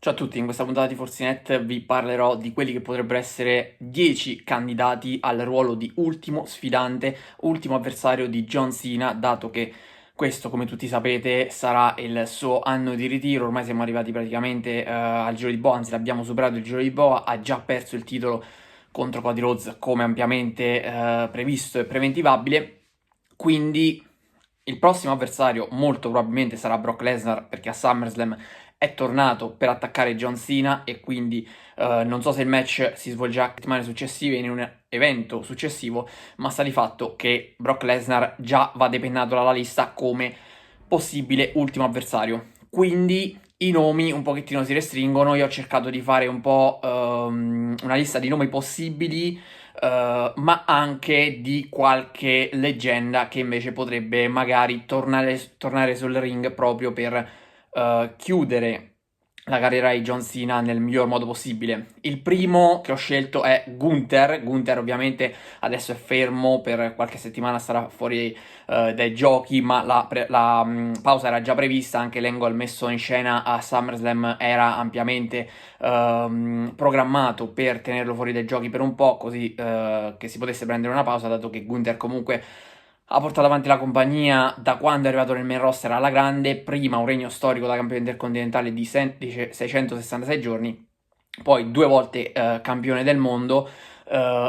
Ciao a tutti, in questa puntata di Forzinet vi parlerò di quelli che potrebbero essere 10 candidati al ruolo di ultimo sfidante, ultimo avversario di John Cena, dato che questo, come tutti sapete, sarà il suo anno di ritiro. Ormai siamo arrivati praticamente al Giro di Boa, anzi l'abbiamo superato il Giro di Boa, ha già perso il titolo contro Cody Rhodes come ampiamente previsto e preventivabile, quindi il prossimo avversario molto probabilmente sarà Brock Lesnar, perché a SummerSlam è tornato per attaccare John Cena e quindi non so se il match si svolgerà settimane successive in un evento successivo, ma sta di fatto che Brock Lesnar già va depennato dalla lista come possibile ultimo avversario. Quindi i nomi un pochettino si restringono. Io ho cercato di fare un po' una lista di nomi possibili, ma anche di qualche leggenda che invece potrebbe magari tornare sul ring proprio per chiudere la carriera di John Cena nel miglior modo possibile. Il primo che ho scelto è Gunther. Gunther ovviamente adesso è fermo per qualche settimana, sarà fuori dai giochi, ma la pausa era già prevista, anche l'angle messo in scena a SummerSlam era ampiamente programmato per tenerlo fuori dai giochi per un po', così che si potesse prendere una pausa, dato che Gunther comunque ha portato avanti la compagnia da quando è arrivato nel main roster alla grande, prima un regno storico da campione intercontinentale di 666 giorni, poi due volte campione del mondo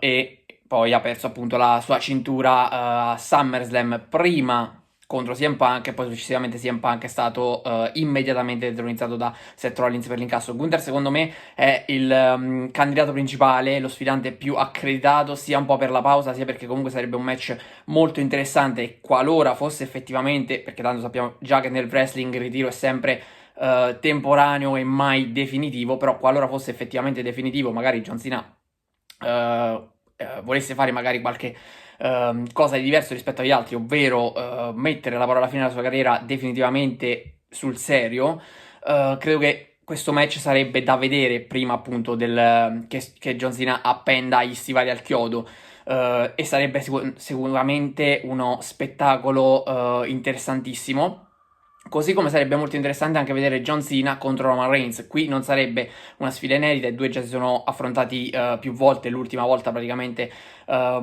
e poi ha perso appunto la sua cintura a SummerSlam, prima contro CM Punk e poi successivamente CM Punk è stato immediatamente detronizzato da Seth Rollins per l'incasso. Gunther secondo me è il candidato principale, lo sfidante più accreditato, sia un po' per la pausa sia perché comunque sarebbe un match molto interessante qualora fosse effettivamente, perché tanto sappiamo già che nel wrestling il ritiro è sempre temporaneo e mai definitivo, però qualora fosse effettivamente definitivo, magari John Cena volesse fare magari qualche cosa di diverso rispetto agli altri, ovvero mettere la parola fine alla sua carriera definitivamente sul serio, credo che questo match sarebbe da vedere prima appunto che John Cena appenda gli stivali al chiodo. E sarebbe sicuramente uno spettacolo interessantissimo. Così come sarebbe molto interessante anche vedere John Cena contro Roman Reigns. Qui non sarebbe una sfida inedita, i due già si sono affrontati più volte, l'ultima volta praticamente a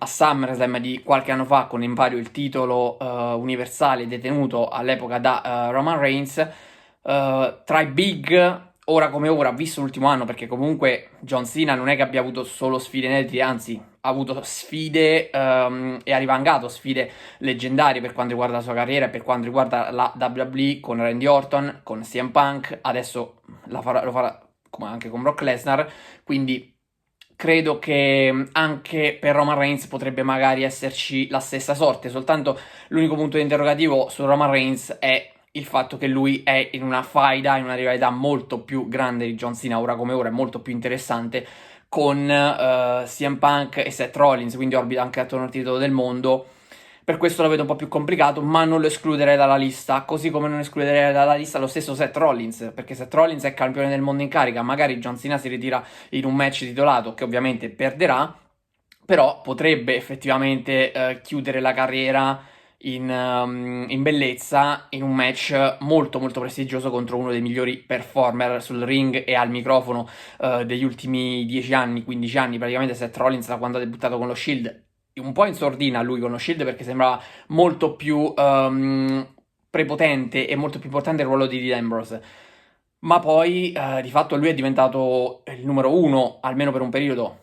SummerSlam di qualche anno fa, con in palio il titolo universale detenuto all'epoca da Roman Reigns. Tra i big, ora come ora, visto l'ultimo anno, perché comunque John Cena non è che abbia avuto solo sfide inedite, anzi ha avuto sfide e ha rivangato sfide leggendarie per quanto riguarda la sua carriera e per quanto riguarda la WWE, con Randy Orton, con CM Punk, adesso lo farà anche con Brock Lesnar, quindi credo che anche per Roman Reigns potrebbe magari esserci la stessa sorte, soltanto l'unico punto di interrogativo su Roman Reigns è il fatto che lui è in una faida, in una rivalità molto più grande di John Cena, ora come ora è molto più interessante, con CM Punk e Seth Rollins, quindi orbita anche attorno al titolo del mondo. Per questo lo vedo un po' più complicato, ma non lo escluderei dalla lista, così come non escluderei dalla lista lo stesso Seth Rollins, perché Seth Rollins è campione del mondo in carica, magari John Cena si ritira in un match titolato, che ovviamente perderà, però potrebbe effettivamente chiudere la carriera in bellezza in un match molto molto prestigioso contro uno dei migliori performer sul ring e al microfono degli ultimi 10 anni, 15 anni, praticamente Seth Rollins da quando ha debuttato con lo Shield, un po' in sordina lui con lo Shield perché sembrava molto più prepotente e molto più importante il ruolo di Dean Ambrose. Ma poi di fatto lui è diventato il numero uno, almeno per un periodo.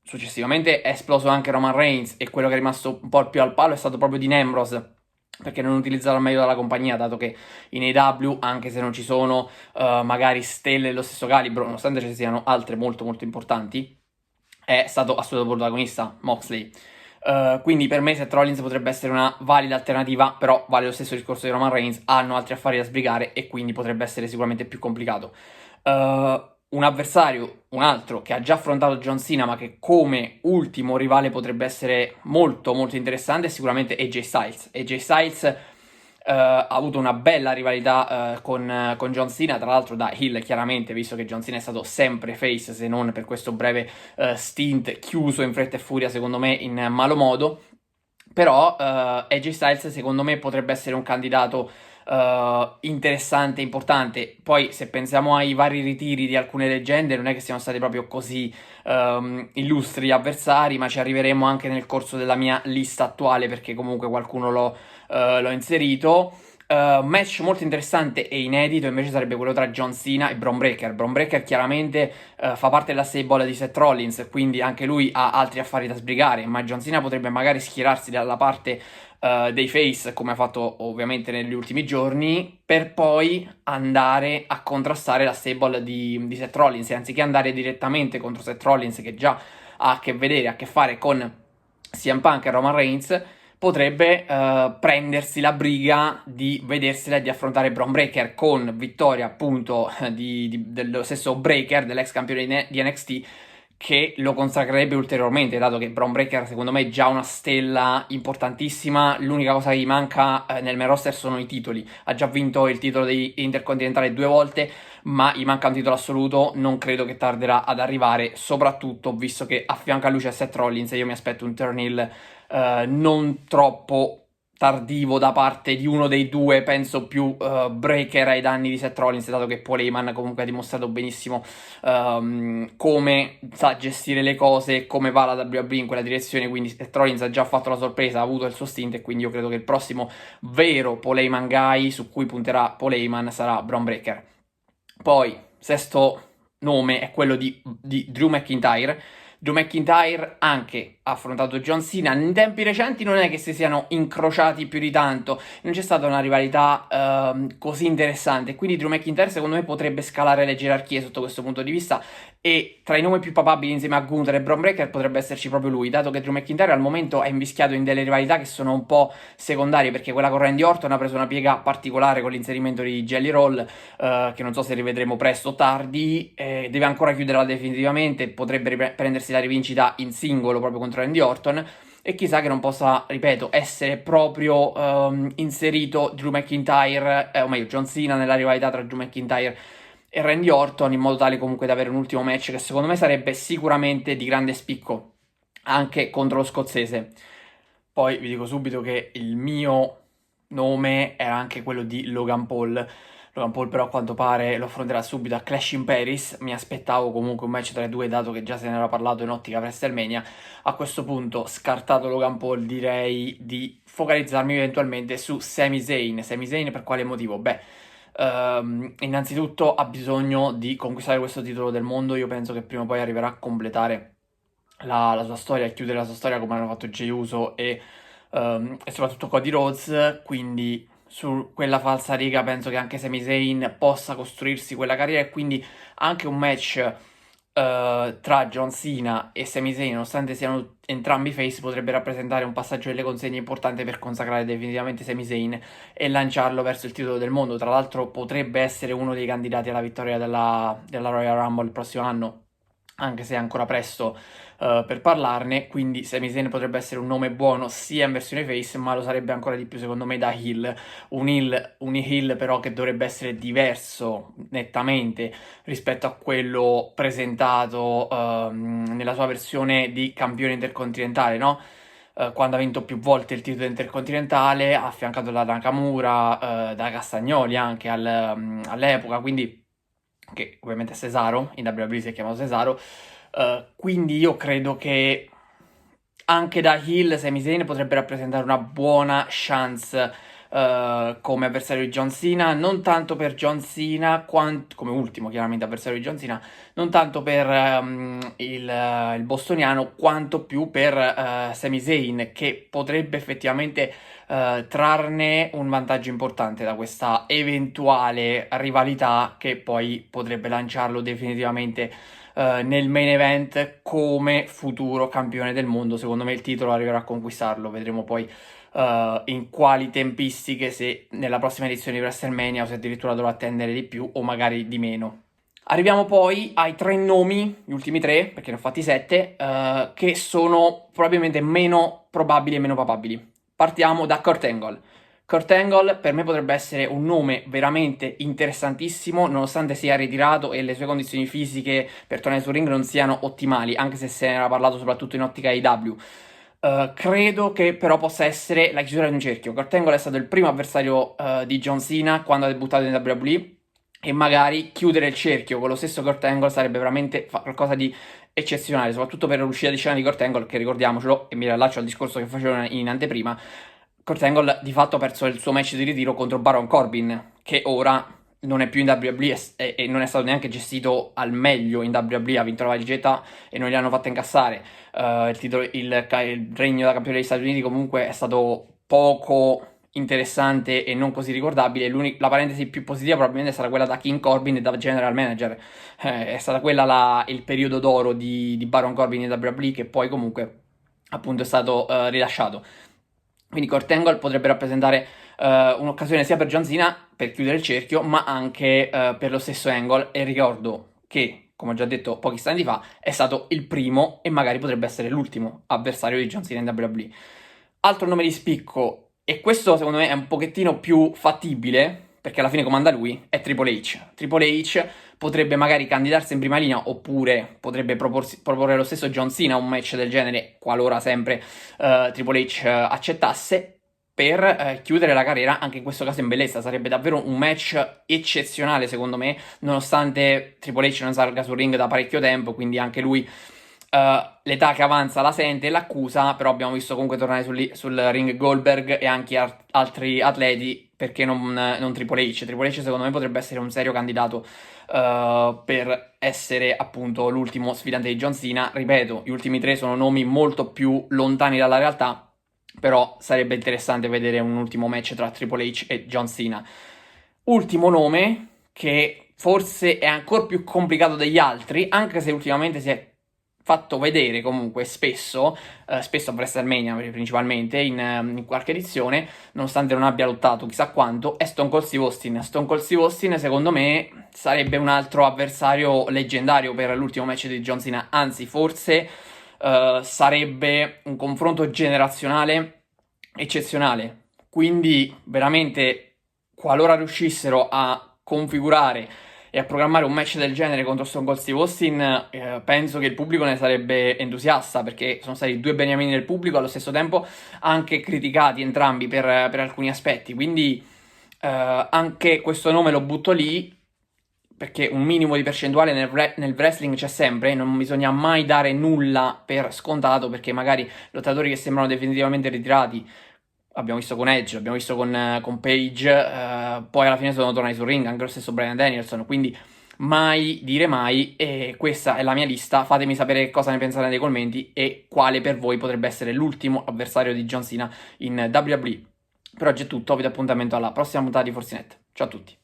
Successivamente è esploso anche Roman Reigns e quello che è rimasto un po' più al palo è stato proprio Dean Ambrose, perché non utilizzato al meglio dalla compagnia, dato che in AEW, anche se non ci sono magari stelle dello stesso calibro, nonostante ci siano altre molto molto importanti, è stato assoluto protagonista Moxley. Quindi per me Seth Rollins potrebbe essere una valida alternativa, però vale lo stesso discorso di Roman Reigns, hanno altri affari da sbrigare e quindi potrebbe essere sicuramente più complicato. Un avversario, un altro, che ha già affrontato John Cena ma che come ultimo rivale potrebbe essere molto molto interessante è sicuramente AJ Styles. AJ Styles ha avuto una bella rivalità con John Cena, tra l'altro da heel chiaramente, visto che John Cena è stato sempre face, se non per questo breve stint chiuso in fretta e furia, secondo me in malo modo. Però AJ Styles secondo me potrebbe essere un candidato interessante, importante. Poi se pensiamo ai vari ritiri di alcune leggende, non è che siano stati proprio così illustri gli avversari, ma ci arriveremo anche nel corso della mia lista attuale, perché comunque qualcuno l'ho inserito. Match molto interessante e inedito invece sarebbe quello tra John Cena e Bron Breakker. Bron Breakker chiaramente fa parte della stable di Seth Rollins, quindi anche lui ha altri affari da sbrigare, ma John Cena potrebbe magari schierarsi dalla parte dei face, come ha fatto ovviamente negli ultimi giorni, per poi andare a contrastare la stable di Seth Rollins, e anziché andare direttamente contro Seth Rollins, che già ha a che vedere, a che fare con CM Punk e Roman Reigns, potrebbe prendersi la briga di vedersela e di affrontare Bron Breakker, con vittoria appunto dello stesso Breakker, dell'ex campione di NXT, che lo consacrerebbe ulteriormente, dato che Bron Breakker secondo me è già una stella importantissima. L'unica cosa che gli manca nel main roster sono i titoli. Ha già vinto il titolo di Intercontinentale 2 volte, ma gli manca un titolo assoluto. Non credo che tarderà ad arrivare, soprattutto visto che a fianco a lui c'è Seth Rollins, e io mi aspetto un turn heel non troppo tardivo da parte di uno dei due, penso più Breakker ai danni di Seth Rollins, dato che Paul Heyman comunque ha dimostrato benissimo come sa gestire le cose, come va la WWE in quella direzione. Quindi Seth Rollins ha già fatto la sorpresa, ha avuto il suo stint, e quindi io credo che il prossimo vero Paul Heyman guy su cui punterà Paul Heyman sarà Bron Breakker. Poi, sesto nome è quello di Drew McIntyre. Drew McIntyre anche ha affrontato John Cena. In tempi recenti non è che si siano incrociati più di tanto, non c'è stata una rivalità così interessante, quindi Drew McIntyre secondo me potrebbe scalare le gerarchie sotto questo punto di vista, e tra i nomi più papabili insieme a Gunther e Bron Breakker potrebbe esserci proprio lui, dato che Drew McIntyre al momento è invischiato in delle rivalità che sono un po' secondarie, perché quella con Randy Orton ha preso una piega particolare con l'inserimento di Jelly Roll, che non so se rivedremo presto o tardi. Deve ancora chiuderla definitivamente, potrebbe prendersi la rivincita in singolo proprio contro Randy Orton, e chissà che non possa, ripeto, essere proprio inserito Drew McIntyre, o meglio John Cena, nella rivalità tra Drew McIntyre e Randy Orton, in modo tale comunque da avere un ultimo match che secondo me sarebbe sicuramente di grande spicco anche contro lo scozzese. Poi vi dico subito che il mio nome era anche quello di Logan Paul. Logan Paul però a quanto pare lo affronterà subito a Clash in Paris. Mi aspettavo comunque un match tra i due, dato che già se ne era parlato in ottica WrestleMania. A questo punto, scartato Logan Paul, direi di focalizzarmi eventualmente su Sami Zayn. Sami Zayn per quale motivo? Beh, innanzitutto ha bisogno di conquistare questo titolo del mondo. Io penso che prima o poi arriverà a completare la sua storia, e chiudere la sua storia come hanno fatto Jey Uso e soprattutto Cody Rhodes. Quindi su quella falsariga penso che anche Sami Zayn possa costruirsi quella carriera, e quindi anche un match tra John Cena e Sami Zayn, nonostante siano entrambi face, potrebbe rappresentare un passaggio delle consegne importante per consacrare definitivamente Sami Zayn e lanciarlo verso il titolo del mondo. Tra l'altro potrebbe essere uno dei candidati alla vittoria della Royal Rumble il prossimo anno, anche se è ancora presto per parlarne. Quindi Sami Zayn potrebbe essere un nome buono sia in versione face, ma lo sarebbe ancora di più secondo me da heel. Un heel però che dovrebbe essere diverso nettamente rispetto a quello presentato nella sua versione di campione intercontinentale, no? Quando ha vinto più volte il titolo intercontinentale, affiancato da Nakamura, da Castagnoli anche all'epoca, quindi, che ovviamente è Cesaro, in WWE si è chiamato Cesaro. Quindi io credo che anche da heel Sami Zayn potrebbe rappresentare una buona chance come avversario di John Cena, non tanto per John Cena, come ultimo chiaramente avversario di John Cena, non tanto per il bostoniano, quanto più per Sami Zayn, che potrebbe effettivamente trarne un vantaggio importante da questa eventuale rivalità, che poi potrebbe lanciarlo definitivamente nel main event come futuro campione del mondo. Secondo me il titolo arriverà a conquistarlo, vedremo poi in quali tempistiche, se nella prossima edizione di WrestleMania o se addirittura dovrà attendere di più o magari di meno. Arriviamo poi ai tre nomi, gli ultimi tre, perché ne ho fatti sette, che sono probabilmente meno probabili e meno papabili. Partiamo da Kurt Angle. Kurt Angle per me potrebbe essere un nome veramente interessantissimo, nonostante sia ritirato e le sue condizioni fisiche per tornare sul ring non siano ottimali, anche se se ne era parlato soprattutto in ottica AEW. Credo che però possa essere la chiusura di un cerchio. Kurt Angle è stato il primo avversario di John Cena quando ha debuttato in WWE e magari chiudere il cerchio con lo stesso Kurt Angle sarebbe veramente qualcosa di eccezionale, soprattutto per l'uscita di scena di Kurt Angle, che ricordiamocelo, e mi riallaccio al discorso che facevo in anteprima, Kurt Angle di fatto ha perso il suo match di ritiro contro Baron Corbin, che ora non è più in WWE e non è stato neanche gestito al meglio in WWE, ha vinto la valigetta e non gli hanno fatto incassare. Il regno da campione degli Stati Uniti comunque è stato poco interessante e non così ricordabile. La parentesi più positiva probabilmente sarà quella da King Corbin e da General Manager. È stata quella il periodo d'oro di Baron Corbin in WWE, che poi comunque appunto è stato rilasciato. Quindi Kurt Angle potrebbe rappresentare un'occasione sia per John Cena per chiudere il cerchio, ma anche per lo stesso Angle. E ricordo che, come ho già detto pochi istanti fa, è stato il primo e magari potrebbe essere l'ultimo avversario di John Cena in WWE. Altro nome di spicco, e questo secondo me è un pochettino più fattibile, perché alla fine comanda lui, è Triple H. Triple H potrebbe magari candidarsi in prima linea, oppure potrebbe proporre lo stesso John Cena a un match del genere, qualora sempre Triple H accettasse, per chiudere la carriera anche in questo caso in bellezza. Sarebbe davvero un match eccezionale secondo me, nonostante Triple H non salga sul ring da parecchio tempo, quindi anche lui l'età che avanza la sente e l'accusa, però abbiamo visto comunque tornare sul ring Goldberg e anche altri atleti, perché non Triple H. Triple H secondo me potrebbe essere un serio candidato per essere appunto l'ultimo sfidante di John Cena. Ripeto, gli ultimi tre sono nomi molto più lontani dalla realtà, però sarebbe interessante vedere un ultimo match tra Triple H e John Cena. Ultimo nome, che forse è ancora più complicato degli altri, anche se ultimamente si è fatto vedere comunque spesso a WrestleMania principalmente, in qualche edizione, nonostante non abbia lottato chissà quanto, è Stone Cold Steve Austin. Stone Cold Steve Austin secondo me sarebbe un altro avversario leggendario per l'ultimo match di John Cena, anzi forse sarebbe un confronto generazionale eccezionale. Quindi veramente, qualora riuscissero a configurare e a programmare un match del genere contro Stone Cold Steve Austin, penso che il pubblico ne sarebbe entusiasta, perché sono stati due beniamini del pubblico, allo stesso tempo anche criticati entrambi per alcuni aspetti. Quindi anche questo nome lo butto lì, perché un minimo di percentuale nel wrestling c'è sempre, non bisogna mai dare nulla per scontato, perché magari lottatori che sembrano definitivamente ritirati, abbiamo visto con Edge, abbiamo visto con Page, poi alla fine sono tornati sul ring, anche lo stesso Bryan Danielson, quindi mai dire mai. E questa è la mia lista. Fatemi sapere cosa ne pensate nei commenti e quale per voi potrebbe essere l'ultimo avversario di John Cena in WWE. Per oggi è tutto, vi do appuntamento alla prossima puntata di Forcinet. Ciao a tutti.